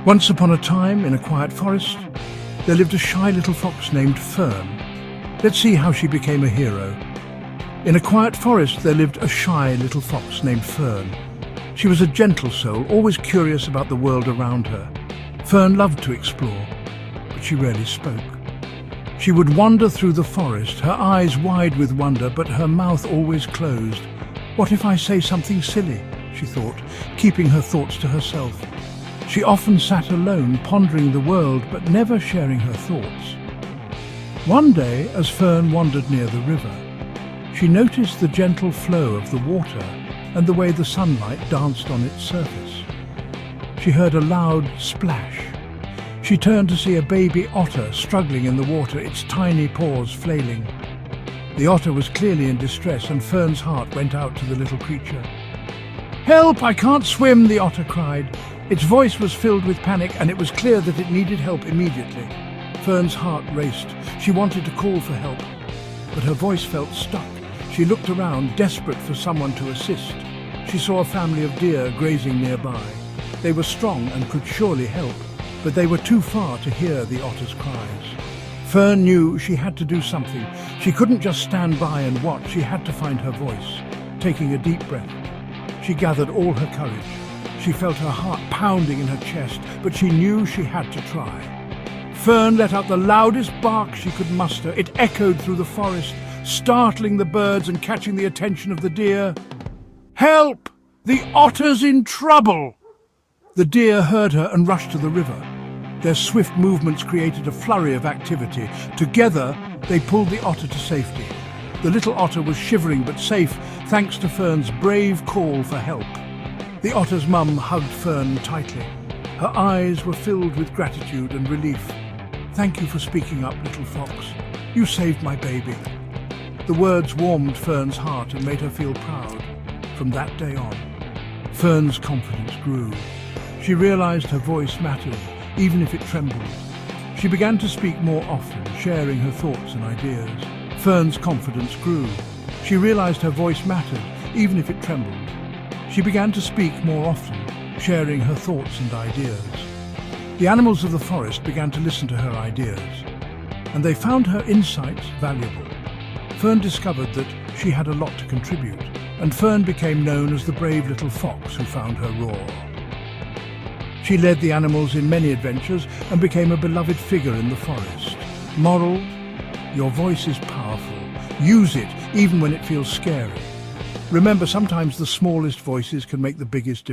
Once upon a time, in a quiet forest, there lived a shy little fox named Fern. Let's see how she became a hero. In a quiet forest, there lived a shy little fox named Fern. She was a gentle soul, always curious about the world around her. Fern loved to explore, but she rarely spoke. She would wander through the forest, her eyes wide with wonder, but her mouth always closed. What if I say something silly, she thought, keeping her thoughts to herself. She often sat alone, pondering the world, but never sharing her thoughts. One day, as Fern wandered near the river, she noticed the gentle flow of the water and the way the sunlight danced on its surface. She heard a loud splash. She turned to see a baby otter struggling in the water, its tiny paws flailing. The otter was clearly in distress, and Fern's heart went out to the little creature. "Help! I can't swim!" the otter cried. Its voice was filled with panic, and it was clear that it needed help immediately. Fern's heart raced. She wanted to call for help, but her voice felt stuck. She looked around, desperate for someone to assist. She saw a family of deer grazing nearby. They were strong and could surely help, but they were too far to hear the otter's cries. Fern knew she had to do something. She couldn't just stand by and watch. She had to find her voice. Taking a deep breath, she gathered all her courage. She felt her heart pounding in her chest, but she knew she had to try. Fern let out the loudest bark she could muster. It echoed through the forest, startling the birds and catching the attention of the deer. "Help! The otter's in trouble!" The deer heard her and rushed to the river. Their swift movements created a flurry of activity. Together, they pulled the otter to safety. The little otter was shivering but safe, thanks to Fern's brave call for help. The otter's mum hugged Fern tightly. Her eyes were filled with gratitude and relief. "Thank you for speaking up, little fox. You saved my baby." The words warmed Fern's heart and made her feel proud. From that day on, Fern's confidence grew. She realized her voice mattered, even if it trembled. She began to speak more often, sharing her thoughts and ideas. Fern's confidence grew. She realized her voice mattered, even if it trembled. She began to speak more often, sharing her thoughts and ideas. The animals of the forest began to listen to her ideas, and they found her insights valuable. Fern discovered that she had a lot to contribute, and Fern became known as the brave little fox who found her roar. She led the animals in many adventures and became a beloved figure in the forest. Moral: your voice is powerful. Use it even when it feels scary. Remember, sometimes the smallest voices can make the biggest difference.